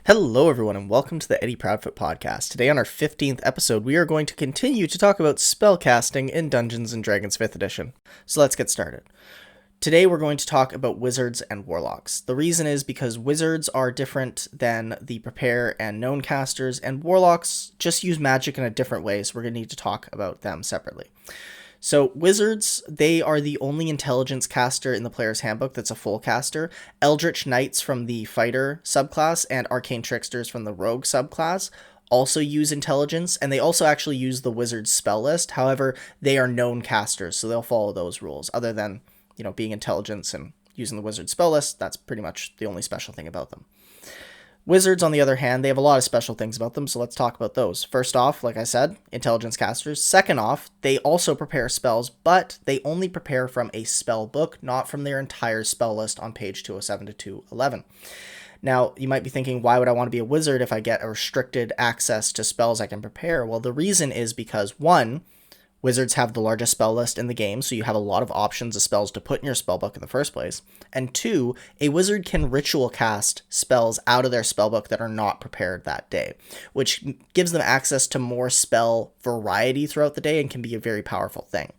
Hello everyone and welcome to the Eddie Proudfoot podcast. Today on our 15th episode, we are going to continue to talk about spellcasting in Dungeons & Dragons 5th edition. So let's get started. Today we're going to talk about Wizards and Warlocks. The reason is because Wizards are different than the Prepare and Known casters, and Warlocks just use magic in a different way, so we're going to need to talk about them separately. So Wizards, they are the only intelligence caster in the player's handbook that's a full caster. Eldritch Knights from the fighter subclass and Arcane Tricksters from the rogue subclass also use intelligence, and they also actually use the Wizard's spell list. However, they are known casters, so they'll follow those rules. Other than, being intelligence and using the Wizard's spell list, that's pretty much the only special thing about them. Wizards, on the other hand, they have a lot of special things about them, so let's talk about those. First off, like I said, intelligence casters. Second off, they also prepare spells, but they only prepare from a spell book, not from their entire spell list on page 207 to 211. Now, you might be thinking, why would I want to be a wizard if I get a restricted access to spells I can prepare? Well, the reason is because, one, Wizards have the largest spell list in the game, so you have a lot of options of spells to put in your spellbook in the first place. And two, a wizard can ritual cast spells out of their spellbook that are not prepared that day, which gives them access to more spell variety throughout the day and can be a very powerful thing.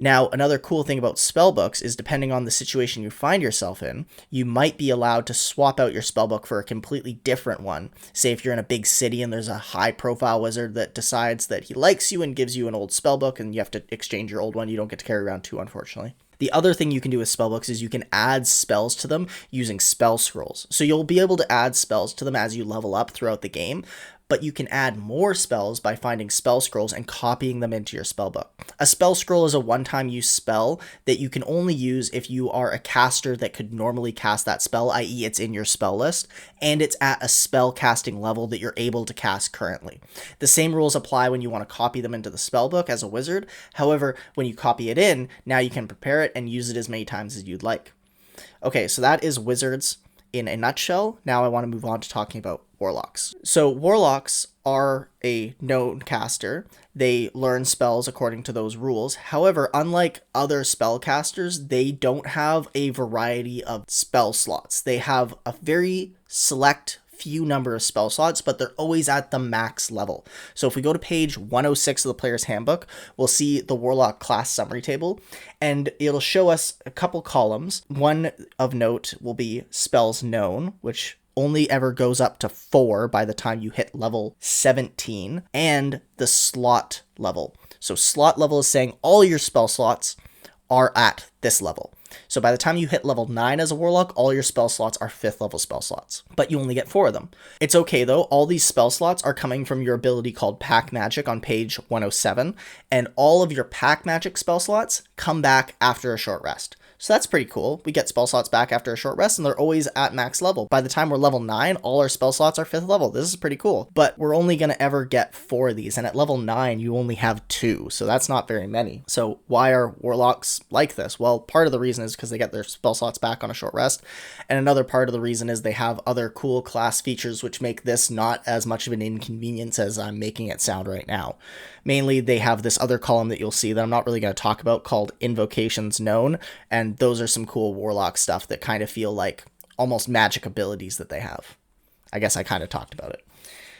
Now, another cool thing about spellbooks is depending on the situation you find yourself in, you might be allowed to swap out your spellbook for a completely different one. Say if you're in a big city and there's a high-profile wizard that decides that he likes you and gives you an old spellbook and you have to exchange your old one. You don't get to carry around two, unfortunately. The other thing you can do with spellbooks is you can add spells to them using spell scrolls. So you'll be able to add spells to them as you level up throughout the game, but you can add more spells by finding spell scrolls and copying them into your spellbook. A spell scroll is a one-time use spell that you can only use if you are a caster that could normally cast that spell, i.e. it's in your spell list, and it's at a spell casting level that you're able to cast currently. The same rules apply when you want to copy them into the spellbook as a wizard. However, when you copy it in, now you can prepare it and use it as many times as you'd like. Okay, so that is Wizards in a nutshell. Now I want to move on to talking about Warlocks. So Warlocks are a known caster. They learn spells according to those rules. However, unlike other spellcasters, they don't have a variety of spell slots. They have a very select few number of spell slots, but they're always at the max level. So if we go to page 106 of the player's handbook, we'll see the Warlock class summary table, and it'll show us a couple columns. One of note will be spells known, which only ever goes up to 4 by the time you hit level 17, and the slot level. So slot level is saying all your spell slots are at this level. So by the time you hit level 9 as a warlock, all your spell slots are 5th level spell slots, but you only get 4 of them. It's okay though, all these spell slots are coming from your ability called Pact Magic on page 107, and all of your Pact Magic spell slots come back after a short rest. So that's pretty cool. We get spell slots back after a short rest, and they're always at max level. By the time we're level 9, all our spell slots are 5th level. This is pretty cool. But we're only going to ever get 4 of these, and at level 9, you only have 2, so that's not very many. So why are Warlocks like this? Well, part of the reason is because they get their spell slots back on a short rest, and another part of the reason is they have other cool class features which make this not as much of an inconvenience as I'm making it sound right now. Mainly, they have this other column that you'll see that I'm not really going to talk about called Invocations Known, and those are some cool Warlock stuff that kind of feel like almost magic abilities that they have. I guess I kind of talked about it.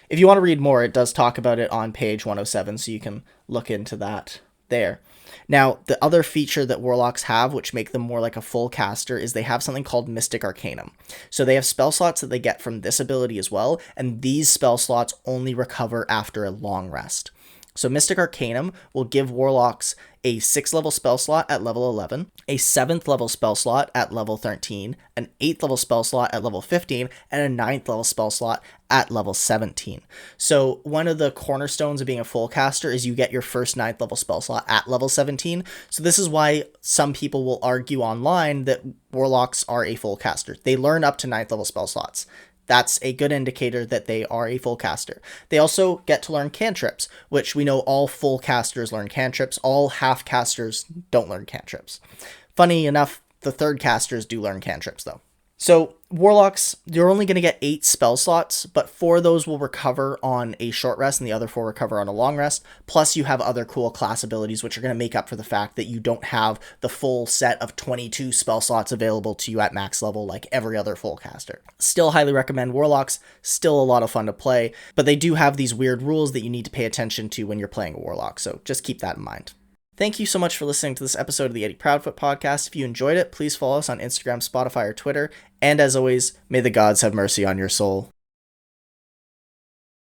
If you want to read more, it does talk about it on page 107, so you can look into that there. Now, the other feature that Warlocks have, which make them more like a full caster, is they have something called Mystic Arcanum. So they have spell slots that they get from this ability as well, and these spell slots only recover after a long rest. So Mystic Arcanum will give Warlocks a 6th level spell slot at level 11, a 7th level spell slot at level 13, an 8th level spell slot at level 15, and a 9th level spell slot at level 17. So one of the cornerstones of being a full caster is you get your first 9th level spell slot at level 17. So this is why some people will argue online that Warlocks are a full caster. They learn up to 9th level spell slots. That's a good indicator that they are a full caster. They also get to learn cantrips, which we know all full casters learn cantrips. All half casters don't learn cantrips. Funny enough, the third casters do learn cantrips though. So Warlocks, you're only going to get 8 spell slots, but 4 of those will recover on a short rest and the other 4 recover on a long rest. Plus you have other cool class abilities which are going to make up for the fact that you don't have the full set of 22 spell slots available to you at max level like every other full caster. Still highly recommend Warlocks, still a lot of fun to play, but they do have these weird rules that you need to pay attention to when you're playing a Warlock, so just keep that in mind. Thank you so much for listening to this episode of the Eddie Proudfoot podcast. If you enjoyed it, please follow us on Instagram, Spotify, or Twitter. And as always, may the gods have mercy on your soul.